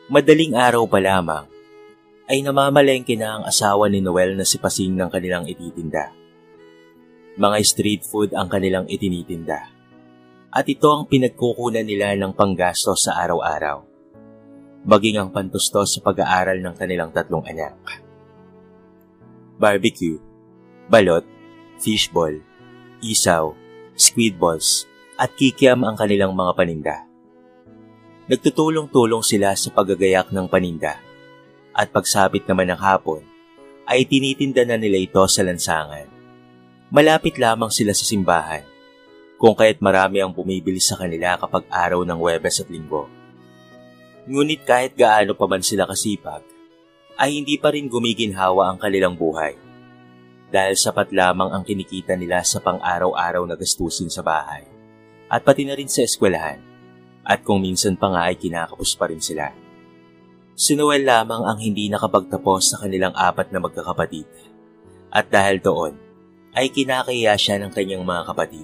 Madaling araw pa lamang ay namamalengke na ang asawa ni Noel na si Pasing ng kanilang ititinda. Mga street food ang kanilang itinitinda. At ito ang pinagkukunan nila ng panggastos sa araw-araw. Maging ang pantustos sa pag-aaral ng kanilang 3 anak. Barbecue, balot, fishball, isaw, squid balls, at kikiam ang kanilang mga paninda. Nagtutulong-tulong sila sa paggagayak ng paninda at pagsapit naman ng hapon ay tinitinda na nila ito sa lansangan. Malapit lamang sila sa simbahan kung kaya't marami ang bumibili sa kanila kapag araw ng Huwebes at Linggo. Ngunit kahit gaano pa man sila kasipag ay hindi pa rin gumiginhawa ang kanilang buhay dahil sapat lamang ang kinikita nila sa pang-araw-araw na gastusin sa bahay at pati na rin sa eskwelahan. At kung minsan pa nga ay kinakapos pa rin sila. Si Noel lamang ang hindi nakapagtapos sa kanilang 4 na magkakapatid. At dahil doon, ay kinakaya siya ng kanyang mga kapatid.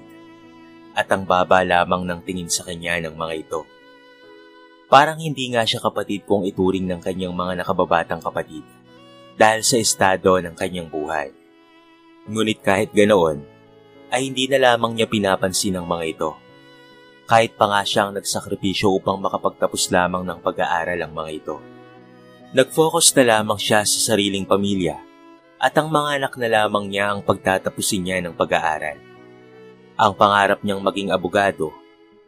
At ang baba lamang ng tingin sa kanya ng mga ito. Parang hindi nga siya kapatid kung ituring ng kanyang mga nakababatang kapatid dahil sa estado ng kanyang buhay. Ngunit kahit ganoon, ay hindi na lamang niya pinapansin ang mga ito. Kahit pa nga siyang nagsakripisyo upang makapagtapos lamang ng pag-aaral ang mga ito. Nag-focus na lamang siya sa sariling pamilya at ang mga anak na lamang niya ang pagtatapusin niya ng pag-aaral. Ang pangarap niyang maging abogado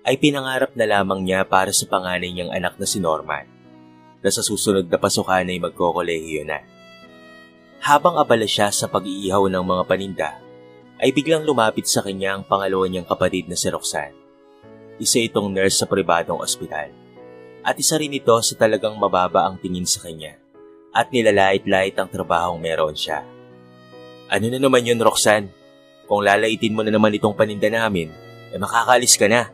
ay pinangarap na lamang niya para sa panganay niyang anak na si Norman na sa susunod na pasukan ay magkokolehiyo na. Habang abala siya sa pag-iihaw ng mga paninda, ay biglang lumapit sa kanya ang pangalawa niyang kapatid na si Roxanne. Isa itong nurse sa pribadong ospital. At isa rin ito sa talagang mababa ang tingin sa kanya. At nilalait-lait ang trabahong meron siya. Ano na naman yun, Roxanne? Kung lalaitin mo na naman itong paninda namin, makakaalis ka na.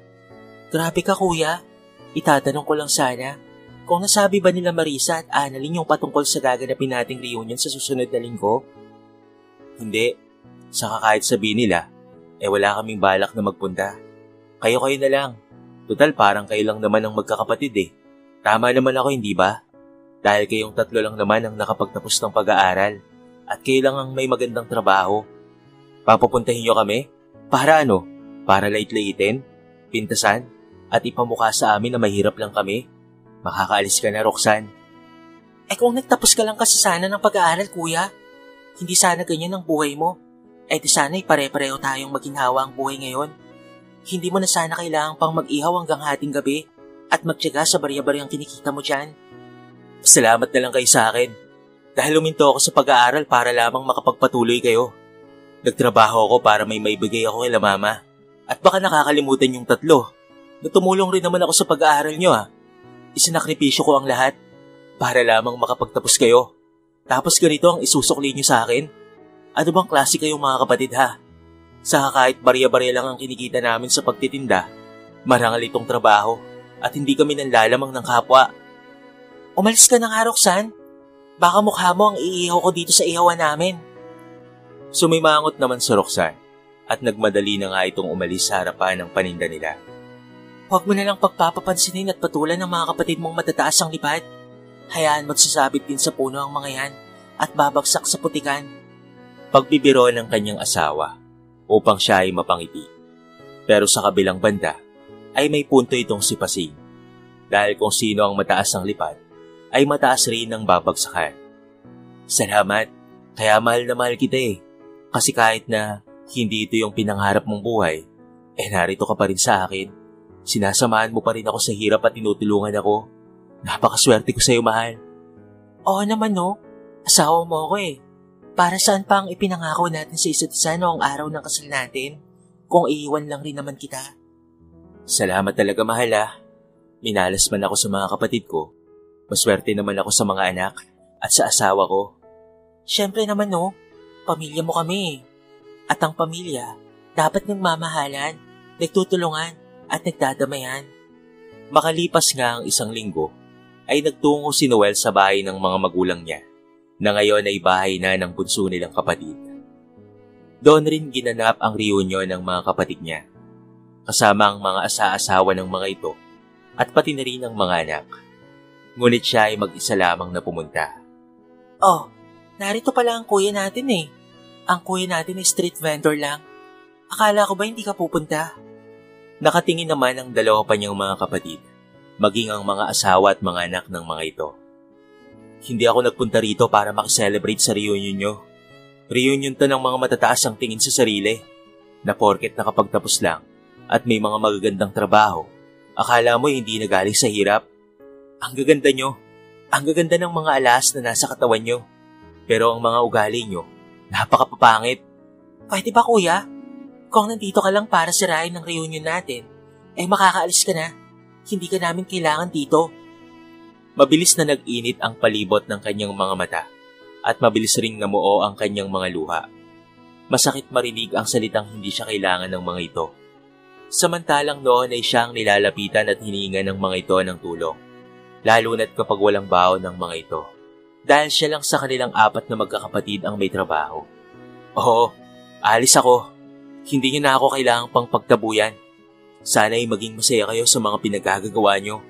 Grabe ka, kuya. Itatanong ko lang sana, kung nasabi ba nila Marisa at Annalyn yung patungkol sa gaganapin nating reunion sa susunod na linggo? Hindi. Saka kahit sabihin nila, wala kaming balak na magpunta. Kayo-kayo na lang. Total parang kayo lang naman ang magkakapatid eh. Tama naman ako, hindi ba? Dahil kayong 3 lang naman ang nakapagtapos ng pag-aaral at kayo lang ang may magandang trabaho. Papupuntahin nyo kami? Para ano? Para lait-laitin? Pintasan? At ipamukha sa amin na mahirap lang kami? Makakaalis ka na, Roxanne. Kung nagtapos ka lang kasi sana ng pag-aaral, kuya, hindi sana ganyan ang buhay mo. Di sana'y pare-pareho tayong maginhawa ang buhay ngayon. Hindi mo na sana kailangan pang mag-ihaw hanggang hating gabi at magtiyaga sa barya-baryang kinikita mo dyan. Salamat na lang kayo sa akin dahil huminto ako sa pag-aaral para lamang makapagpatuloy kayo. Nagtrabaho ako para may maibigay ako kay mama at baka nakakalimutan yung 3 na tumulong rin naman ako sa pag-aaral nyo Isinakripisyo ko ang lahat para lamang makapagtapos kayo. Tapos ganito ang isusukli nyo sa akin? Ano bang klase kayong mga kapatid Saka kahit barya-barya lang ang kinikita namin sa pagtitinda, marangal itong trabaho at hindi kami nanlalamang ng kapwa. Umalis ka na nga, Roxanne. Baka mukha mo ang iihaw ko dito sa ihawan namin. Sumimangot naman si Roxanne at nagmadali na nga itong umalis sa harapan ng paninda nila. Huwag mo na lang pagpapapansinin at patulan ng mga kapatid mong matataas ang lipad. Hayaan mo't sasabit din sa puno ang mga yan at babagsak sa putikan. Pagbibiro ng kanyang asawa upang siya ay mapangiti. Pero sa kabilang banda ay may punto itong si Pasing. Dahil kung sino ang mataas ang lipad, ay mataas rin ang babagsakan. Salamat, kaya mahal na mahal kita Kasi kahit na hindi ito yung pinangarap mong buhay, narito ka pa rin sa akin. Sinasamahan mo pa rin ako sa hirap at tinutulungan ako. Napakaswerte ko sa'yo, mahal. Oo naman asawa mo ako Para saan pa ang ipinangako natin sa isa't isa noong araw ng kasal natin, kung iiwan lang rin naman kita? Salamat talaga, mahal Minalas man ako sa mga kapatid ko. Maswerte naman ako sa mga anak at sa asawa ko. Siyempre naman pamilya mo kami. At ang pamilya, dapat nagmamahalan, nagtutulungan at nagdadamayan. Makalipas nga ang 1 linggo, ay nagtungo si Noel sa bahay ng mga magulang niya na ngayon ay bahay na ng bunso nilang kapatid. Doon rin ginanap ang reunion ng mga kapatid niya, kasama ang mga asa-asawa ng mga ito at pati na rin ang mga anak. Ngunit siya ay mag-isa lamang na pumunta. Oh, narito pala ang kuya natin eh. Ang kuya natin ay street vendor lang. Akala ko ba hindi ka pupunta? Nakatingin naman ang dalawa pa niyang mga kapatid, maging ang mga asawa at mga anak ng mga ito. Hindi ako nagpunta rito para makiselebrate sa reunion nyo. Reunion to ng mga matataas ang tingin sa sarili, na porket nakapagtapos lang at may mga magagandang trabaho, akala mo hindi nagaling sa hirap. Ang gaganda nyo, ang gaganda ng mga alas na nasa katawan nyo, pero ang mga ugali nyo, napakapapangit. Pwede ba kuya? Kung nandito ka lang para sirain ng reunion natin, ay makakaalis ka na. Hindi ka namin kailangan dito. Mabilis na nag-init ang palibot ng kanyang mga mata at mabilis ring namuo ang kanyang mga luha. Masakit marinig ang salitang hindi siya kailangan ng mga ito. Samantalang noon ay siyang nilalapitan at hininga ng mga ito ng tulong, lalo na't kapag walang baon ng mga ito. Dahil siya lang sa kanilang 4 na magkakapatid ang may trabaho. Oo, alis ako. Hindi niyo na ako kailangang pang pagtabuyan. Sana ay maging masaya kayo sa mga pinagagagawa niyo.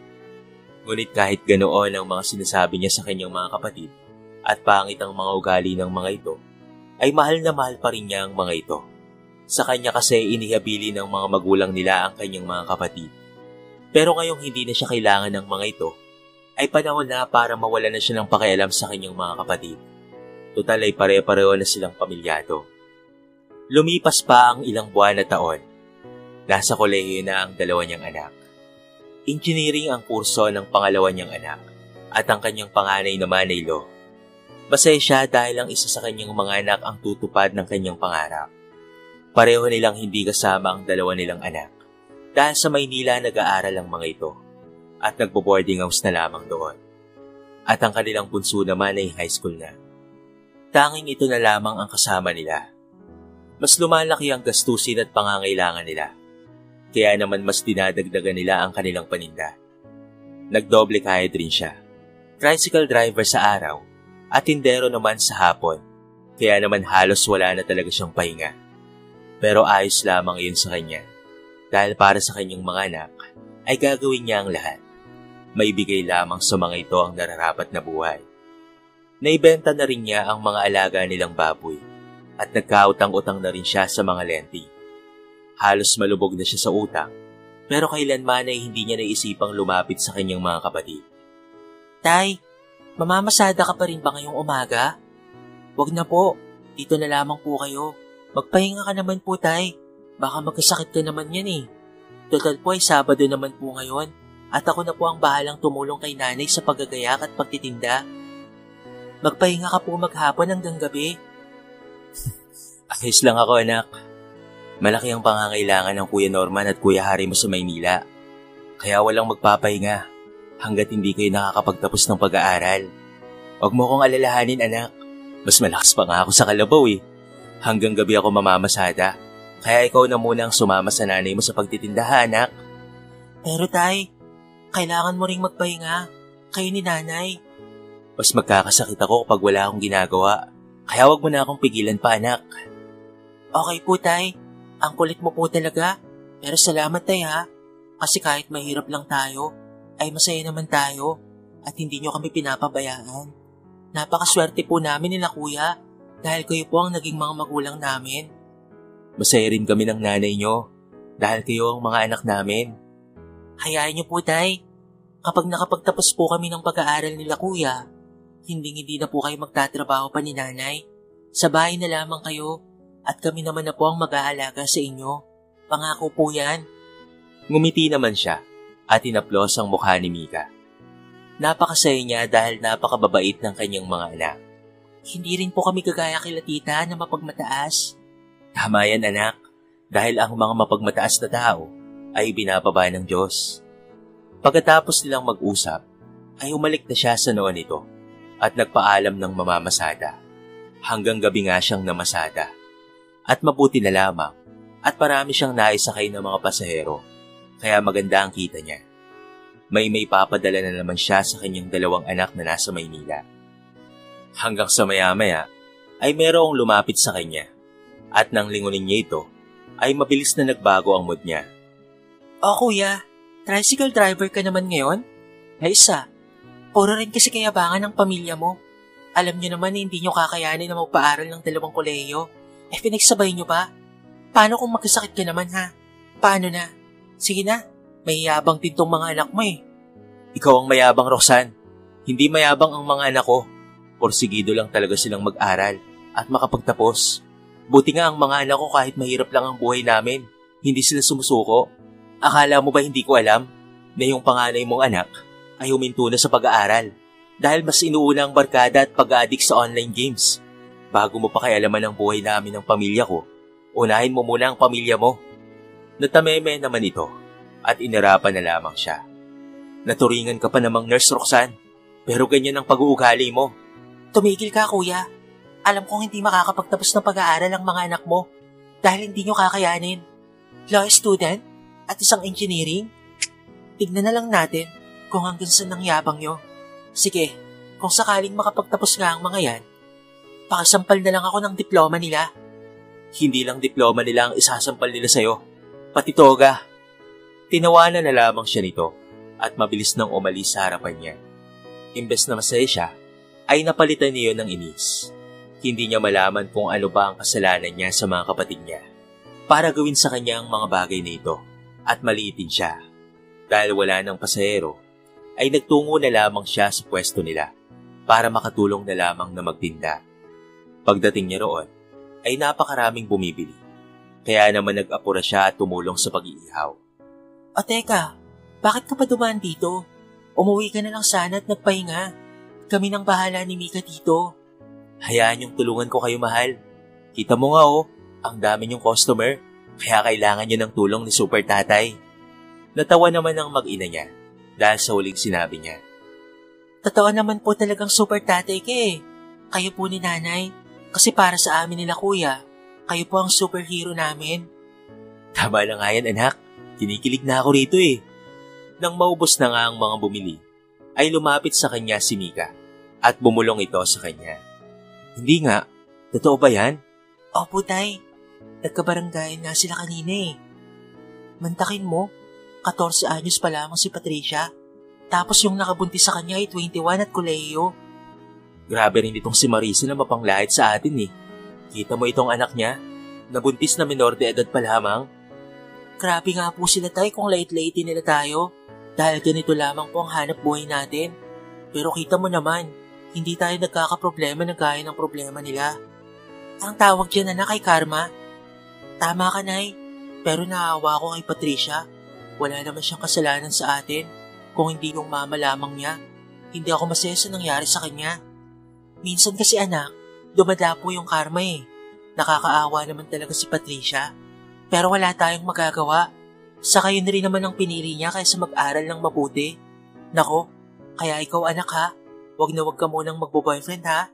Ngunit kahit ganoon ang mga sinasabi niya sa kanyang mga kapatid at pangit ang mga ugali ng mga ito, ay mahal na mahal pa rin niya ang mga ito. Sa kanya kasi inihabili ng mga magulang nila ang kanyang mga kapatid. Pero ngayong hindi na siya kailangan ng mga ito, ay panahon na para mawala na siya ng pakialam sa kanyang mga kapatid. Tutal ay pare-pareho na silang pamilyado. Lumipas pa ang ilang buwan na taon. Nasa kolehiyo na ang dalawa niyang anak. Engineering ang kurso ng pangalawa niyang anak at ang kanyang panganay naman ay law. Masaya siya dahil ang isa sa kanyang mga anak ang tutupad ng kanyang pangarap. Pareho nilang hindi kasama ang dalawa nilang anak dahil sa Maynila nag-aaral ang mga ito at nagbo-boarding house na lamang doon. At ang kanilang bunso naman ay high school na. Tanging ito na lamang ang kasama nila. Mas lumalaki ang gastusin at pangangailangan nila. Kaya naman mas dinadagdagan nila ang kanilang paninda. Nagdoble kahit rin siya. Tricycle driver sa araw at tindero naman sa hapon. Kaya naman halos wala na talaga siyang pahinga. Pero ayos lamang yun sa kanya. Dahil para sa kanyang mga anak ay gagawin niya ang lahat. Maibigay lamang sa mga ito ang nararapat na buhay. Naibenta na rin niya ang mga alaga nilang baboy. At nagkautang-utang na rin siya sa mga lenti. Halos malubog na siya sa utang, pero kailanman ay hindi niya naisipang lumapit sa kanyang mga kapatid. Tay, mamamasada ka pa rin ba ngayong umaga? Wag na po, dito na lamang po kayo. Magpahinga ka naman po, Tay. Baka magkasakit ka naman yan eh. Total po ay Sabado naman po ngayon, at ako na po ang bahalang tumulong kay nanay sa paggagayak at pagtitinda. Magpahinga ka po maghapon hanggang gabi. Ayos lang ako, anak. Malaki ang pangangailangan ng Kuya Norman at Kuya Harry mo sa Maynila. Kaya walang magpapahinga hanggat hindi kayo nakakapagtapos ng pag-aaral. Huwag mo akong alalahanin, anak. Mas malakas pa nga ako sa kalabaw eh. Hanggang gabi ako mamamasada. Kaya ikaw na muna ang sumama sa nanay mo sa pagtitindahan, anak. Pero tay, kailangan mo ring magpahinga. Kayo ni nanay. Mas magkakasakit ako kapag wala akong ginagawa. Kaya wag mo na akong pigilan pa, anak. Okay po, Tay. Ang kulit mo po talaga. Pero salamat, Tay, ha? Kasi kahit mahirap lang tayo, ay masaya naman tayo at hindi nyo kami pinapabayaan. Napakaswerte po namin nila, Kuya, dahil kayo po ang naging mga magulang namin. Masaya rin kami ng nanay nyo dahil kayo ang mga anak namin. Hayaan nyo po, Tay. Kapag nakapagtapos po kami ng pag-aaral nila, Kuya, hindi na po kayo magtatrabaho pa ni nanay. Sa bahay na lamang kayo. At kami naman na po ang mag-aalaga sa inyo. Pangako po yan. Ngumiti naman siya at inaplos ang mukha ni Mika. Napakasaya niya dahil napakababait ng kanyang mga anak. Hindi rin po kami kagaya kila tita na mapagmataas. Tama yan, anak, dahil ang mga mapagmataas na tao ay binababa ng Diyos. Pagkatapos nilang mag-usap, ay umalik na siya sa noon nito at nagpaalam ng mamamasada. Hanggang gabi nga siyang namasada. At mabuti na lamang at marami siyang naisakay ng mga pasahero, kaya maganda ang kita niya. May papadala na naman siya sa kanyang 2 anak na nasa Maynila. Hanggang sa maya-maya ay merong lumapit sa kanya at nang lingunin niya ito ay mabilis na nagbago ang mood niya. Oh, Kuya, tricycle driver ka naman ngayon? Ay isa, Puro rin kasi kayabangan ng pamilya mo. Alam niyo naman na hindi niyo kakayanin na magpaaral ng 2 kolehiyo. Pinagsabay niyo pa? Paano kung magkasakit ka naman ha? Paano na? Sige na, mayabang din tong mga anak mo eh. Ikaw ang mayabang, Roxanne. Hindi mayabang ang mga anak ko. Porsigido lang talaga silang mag-aral at makapagtapos. Buti nga ang mga anak ko kahit mahirap lang ang buhay namin, hindi sila sumusuko. Akala mo ba hindi ko alam na yung panganay mong anak ay huminto na sa pag-aaral dahil mas inuuna ang barkada at pag-addict sa online games? Bago mo pa kaialaman ang buhay namin ng pamilya ko, unahin mo muna ang pamilya mo. Natameme naman ito at inarapan na lamang siya. Naturingan ka pa namang Nurse Roxanne, pero ganyan ang pag-uugali mo. Tumigil ka kuya. Alam kong hindi makakapagtapos ng pag-aaral ang mga anak mo dahil hindi nyo kakayanin. Law student at isang engineering? Tignan na lang natin kung hanggang saan ang yabang nyo. Sige, kung sakaling makapagtapos nga ang mga yan, pakasampal na lang ako ng diploma nila. Hindi lang diploma nila ang isasampal nila sa'yo, pati toga. Tinawanan na lamang siya nito at mabilis nang umalis sa harapan niya. Imbes na masaya siya, ay napalitan niyo ng inis. Hindi niya malaman kung ano ba ang kasalanan niya sa mga kapatid niya para gawin sa kanya ang mga bagay na ito at maliitin siya. Dahil wala ng pasahero, ay nagtungo na lamang siya sa pwesto nila para makatulong na lamang na magtinda. Pagdating niya roon, ay napakaraming bumibili. Kaya naman nag-apura siya at tumulong sa pag-iihaw. O teka, bakit ka pa dumaan dito? Umuwi ka na lang sana at nagpahinga. Kami nang bahala ni Mika dito. Hayaan yung tulungan ko kayo, mahal. Kita mo nga ang dami niyong customer, kaya kailangan niyo ng tulong ni Super Tatay. Natawa naman ang mag-ina niya dahil sa huling sinabi niya. Totoo naman po talagang Super Tatay ka eh. Kayo po ni Nanay. Kasi para sa amin nila kuya, kayo po ang superhero namin. Tama na nga yan, anak. Kinikilig na ako rito eh. Nang maubos na nga ang mga bumili, ay lumapit sa kanya si Mika at bumulong ito sa kanya. Hindi nga, totoo ba yan? Opo, Tay. Nagkabaranggayan nga sila kanina eh. Mantakin mo, 14 anyos pa lamang si Patricia. Tapos yung nakabuntis sa kanya ay 21 at kolehiyo. Grabe rin itong si Marisa na mapanglahit sa atin eh. Kita mo itong anak niya, nabuntis na minor de edad pa lamang. Grabe nga po sila Tay kung late-late nila tayo. Dahil ganito lamang po ang hanap buhay natin. Pero kita mo naman, hindi tayo nagkakaproblema na gaya ng problema nila. Ang tawag dyan anak ay karma. Tama ka, Nay. Pero naawa ko kay Patricia. Wala naman siyang kasalanan sa atin. Kung hindi yung mama lamang niya, hindi ako masaya sa nangyari sa kanya. Minsan kasi anak, dumadapo yung karma eh. Nakakaawa naman talaga si Patricia. Pero wala tayong magagawa. Saka yun rin naman ang pinili niya kaysa mag-aral ng mabuti. Nako, kaya ikaw anak ha, wag na wag ka munang magbo-boyfriend ha.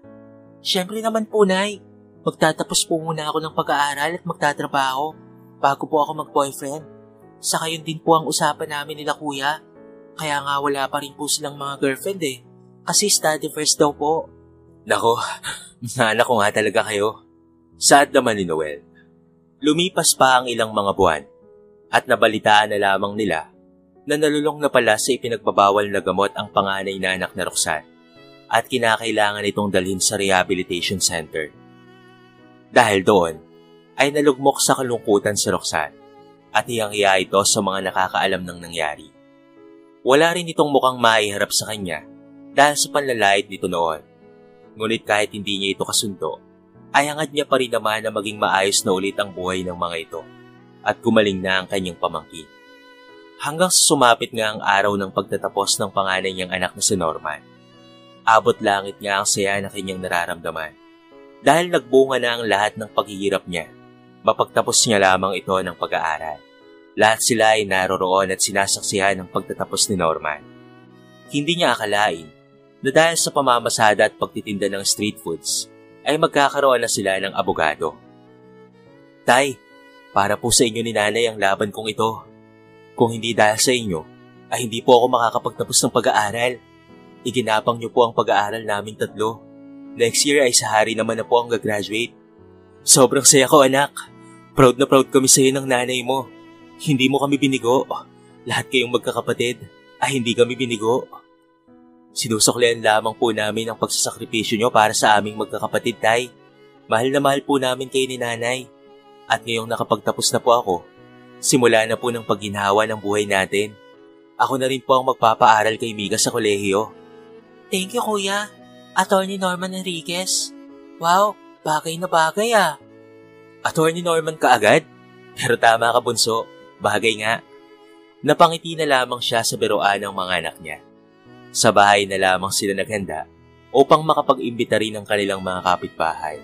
Siyempre naman po, Nay, magtatapos po muna ako ng pag-aaral at magtatrabaho bago po ako mag-boyfriend. Saka yun din po ang usapan namin nila kuya. Kaya nga wala pa rin po silang mga girlfriend eh. Kasi study first daw po. Nako, naanak ko nga talaga kayo. Sad naman ni Noel. Lumipas pa ang ilang mga buwan at nabalitaan na lamang nila na nalulong na pala sa ipinagbabawal na gamot ang panganay na anak na Roxanne at kinakailangan itong dalhin sa rehabilitation center. Dahil doon, ay nalugmok sa kalungkutan si Roxanne at hiyang-hiya ito sa mga nakakaalam ng nangyari. Wala rin itong mukhang maiharap sa kanya dahil sa panlalait nito noon. Ngunit kahit hindi niya ito kasundo, ay hangad niya pa rin naman na maging maayos na ulit ang buhay ng mga ito at gumaling na ang kanyang pamangkin. Hanggang sa sumapit nga ang araw ng pagtatapos ng panganay niyang anak na si Norman. Abot langit nga ang saya na kanyang nararamdaman. Dahil nagbunga na ang lahat ng paghihirap niya, mapagtapos niya lamang ito ng pag-aaral. Lahat sila ay naroroon at sinasaksihan ng pagtatapos ni Norman. Hindi niya akalain na dahil sa pamamasada at pagtitinda ng street foods, ay magkakaroon na sila ng abogado. Tay, para po sa inyo ni Nanay ang laban kong ito. Kung hindi dahil sa inyo, ay hindi po ako makakapagtapos ng pag-aaral. Iginapang niyo po ang pag-aaral naming tatlo. Next year ay sa hari naman na po ang gagraduate. Sobrang saya ko anak. Proud na proud kami sa iyo ng nanay mo. Hindi mo kami binigo. Lahat kayong magkakapatid ay hindi kami binigo. Sinusuklian lamang po namin ang pagsasakripisyo nyo para sa aming magkakapatid, Tay. Mahal na mahal po namin kayo ni Nanay. At ngayong nakapagtapos na po ako, simula na po ng pagginhawa ng buhay natin. Ako na rin po ang magpapaaral kay Mika sa kolehiyo. Thank you, Kuya. Attorney Norman Enriquez. Wow, bagay na bagay ah. Attorney Norman ka agad? Pero tama ka, bunso. Bagay nga. Napangiti na lamang siya sa biruan ng mga anak niya. Sa bahay na lamang sila naghanda upang makapag-imbita rin ang kanilang mga kapitbahay.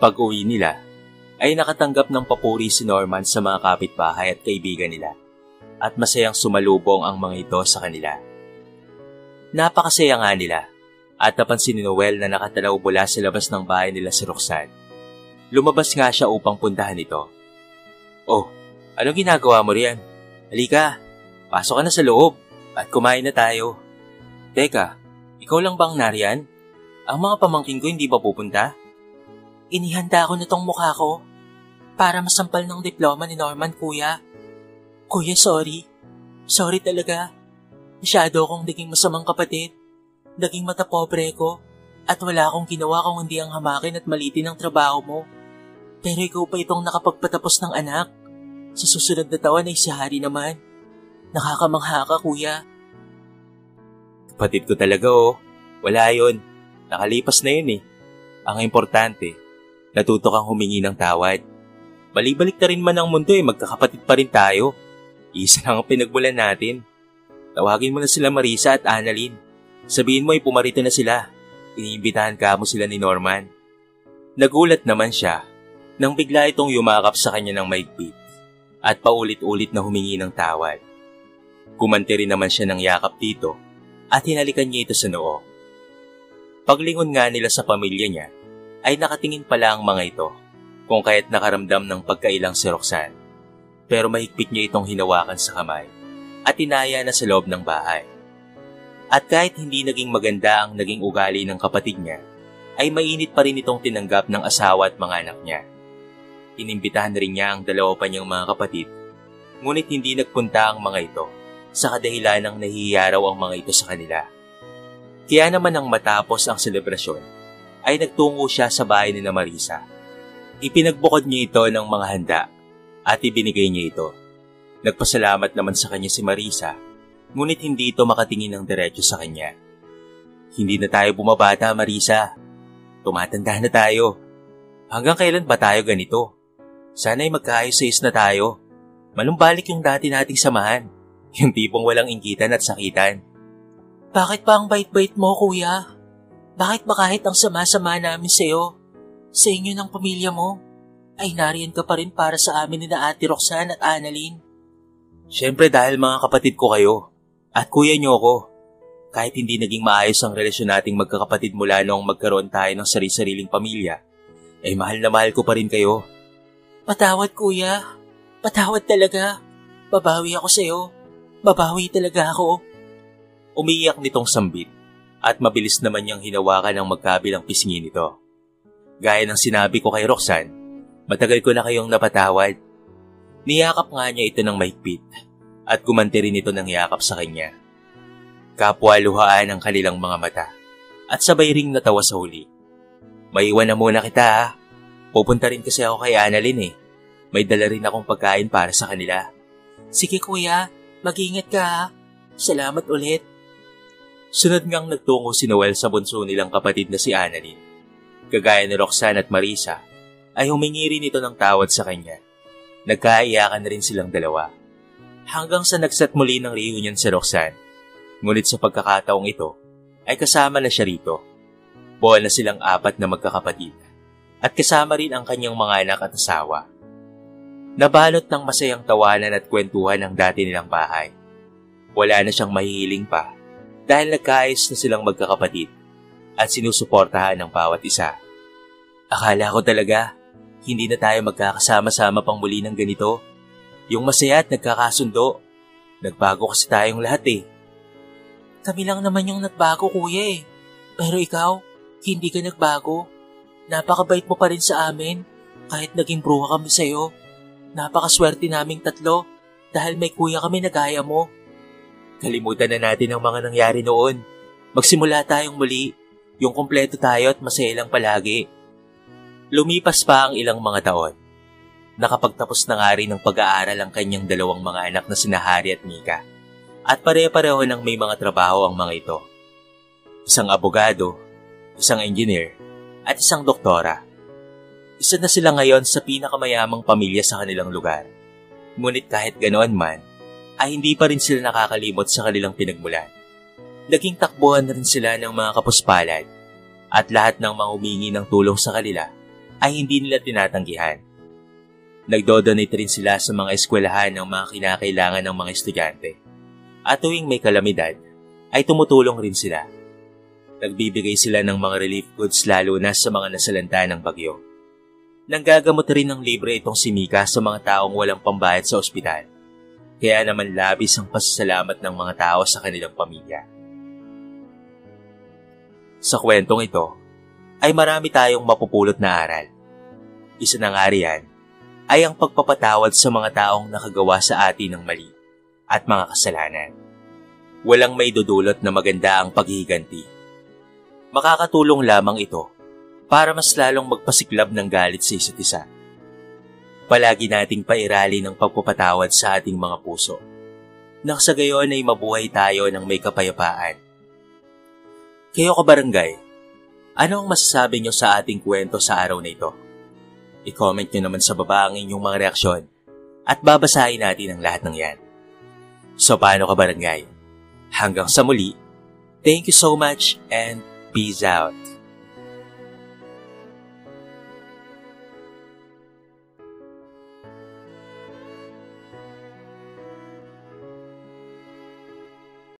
Pag-uwi nila, ay nakatanggap ng papuri si Norman sa mga kapitbahay at kaibigan nila at masayang sumalubong ang mga ito sa kanila. Napakasaya nga nila at napansin ni Noel na nakatalaw mula sa labas ng bahay nila si Roxanne. Lumabas nga siya upang puntahan ito. Oh, anong ginagawa mo riyan? Halika, pasok ka na sa loob at kumain na tayo. Teka, ikaw lang bang nariyan? Ang mga pamangkin ko hindi ba pupunta? Inihanda ko na tong mukha ko para masampal ng diploma ni Norman, Kuya. Kuya, sorry. Sorry talaga. Masyado akong naging masamang kapatid. Naging matapobre ko at wala akong ginawa kung hindi ang hamakin at malitin ang trabaho mo. Pero ikaw pa itong nakapagpatapos ng anak. Sa susunod na taon ay si Hari naman. Nakakamangha ka, Kuya. Kapatid ko talaga oh. Wala yun. Nakalipas na yun eh. Ang importante, natuto kang humingi ng tawad. Balibalik na rin man ang mundo eh, magkakapatid pa rin tayo. Isa lang ang pinagmulan natin. Tawagin mo na sila Marisa at Annalyn. Sabihin mo ay pumarito na sila. Iniimbitahan ka mo sila ni Norman. Nagulat naman siya nang bigla itong yumakap sa kanya ng maigpit at paulit-ulit na humingi ng tawad. Kumante rin naman siya ng yakap dito at hinalikan niya ito sa noo. Paglingon nga nila sa pamilya niya ay nakatingin pala ang mga ito kung kaya't nakaramdam ng pagkailang si Roxanne. Pero mahigpit niya itong hinawakan sa kamay at inaya na sa loob ng bahay. At kahit hindi naging maganda ang naging ugali ng kapatid niya, ay mainit pa rin itong tinanggap ng asawa at mga anak niya. Inimbitahan rin niya ang dalawa pa niyang mga kapatid, ngunit hindi nagpunta ang mga ito sa kadahilan ng nahihiya raw ang mga ito sa kanila. Kaya naman nang matapos ang selebrasyon, ay nagtungo siya sa bahay ni Marisa. Ipinagbukod niya ito ng mga handa at ibinigay niya ito. Nagpasalamat naman sa kanya si Marisa, ngunit hindi ito makatingin ng diretso sa kanya. Hindi na tayo bumabata, Marisa. Tumatanda na tayo. Hanggang kailan ba tayo ganito? Sana'y magkaayos-ayos na tayo. Malumbalik yung dati nating samahan. Yung tipong walang inggitan at sakitan. Bakit pa ang bait-bait mo, Kuya? Bakit ba kahit ang sama-sama namin sa'yo, sa inyo ng pamilya mo, ay nariyan ka pa rin para sa amin ni na Ate Roxanne at Annalyn? Siyempre dahil mga kapatid ko kayo at kuya niyo ko. Kahit hindi naging maayos ang relasyon nating magkakapatid mula noong magkaroon tayo ng sarili-sariling pamilya, ay mahal na mahal ko pa rin kayo. Patawad, Kuya. Patawad talaga. Babawi ako sa'yo. Babawi talaga ako. Umiiyak nitong sambit at mabilis naman niyang hinawakan ang magkabilang pisngi nito. Gaya ng sinabi ko kay Roxanne, matagal ko na kayong napatawad. Niyakap nga niya ito ng mahigpit at gumanti rin ito ng yakap sa kanya. Kapwa-luhaan ang kanilang mga mata at sabay ring natawa sa huli. Maiwan na muna kita ha. Pupunta rin kasi ako kay Annalyn eh. May dala rin akong pagkain para sa kanila. Sige, Kuya, mag-ingat ka ha. Salamat ulit. Sunod ngang nagtungo si Noel sa bunso nilang kapatid na si Annalyn. Kagaya ni Roxanne at Marisa, ay humingi rin ito ng tawad sa kanya. Nagkaiyakan na rin silang dalawa. Hanggang sa nagset muli ng reunion si Roxanne. Ngunit sa pagkakataong ito, ay kasama na siya rito. Buwan na silang 4 na magkakapatid. At kasama rin ang kanyang mga anak at asawa. Nabalot ng masayang tawanan at kwentuhan ang dati nilang bahay. Wala na siyang mahihiling pa dahil nagkaayos na silang magkakapatid at sinusuportahan ng bawat isa. Akala ko talaga, hindi na tayo magkakasama-sama pang muli ng ganito. Yung masaya at nagkakasundo. Nagbago kasi tayong lahat eh. Kami lang naman yung nagbago, Kuya eh. Pero ikaw, hindi ka nagbago. Napakabait mo pa rin sa amin kahit naging bruha kami sa'yo. Napakaswerte naming 3 dahil may kuya kami na gaya mo. Kalimutan na natin ang mga nangyari noon. Magsimula tayong muli, yung kumpleto tayo at masaya lang palagi. Lumipas pa ang ilang mga taon. Nakapagtapos na nga rin ng pag-aaral ang kanyang dalawang mga anak na sina Harry at Mika. At pare-pareho nang may mga trabaho ang mga ito. Isang abogado, isang engineer, at isang doktora. Isa na sila ngayon sa pinakamayamang pamilya sa kanilang lugar. Ngunit kahit ganoon man, ay hindi pa rin sila nakakalimot sa kanilang pinagmulan. Naging takbuhan na rin sila ng mga kapuspalad at lahat ng mga humingi ng tulong sa kanila ay hindi nila tinatanggihan. Nagdodonate rin sila sa mga eskwelahan ng mga kinakailangan ng mga estudyante. At tuwing may kalamidad, ay tumutulong rin sila. Nagbibigay sila ng mga relief goods lalo na sa mga nasalanta ng bagyo. Nanggagamot rin ng libre itong si Mika sa mga taong walang pambayad sa ospital. Kaya naman labis ang pasasalamat ng mga tao sa kanilang pamilya. Sa kwentong ito, ay marami tayong mapupulot na aral. Isa na nga riyan ay ang pagpapatawad sa mga taong nakagawa sa atin ng mali at mga kasalanan. Walang may dudulot na maganda ang paghihiganti. Makakatulong lamang ito para mas lalong magpasiklab ng galit sa isa't isa. Palagi nating pairali ng pagpapatawad sa ating mga puso. Nang sa gayon ay mabuhay tayo ng may kapayapaan. Kayo kabarangay, ano ang masasabi nyo sa ating kwento sa araw na ito? I-comment nyo naman sa baba ang inyong mga reaksyon at babasahin natin ang lahat ng yan. So paano ka barangay? Hanggang sa muli, thank you so much and peace out.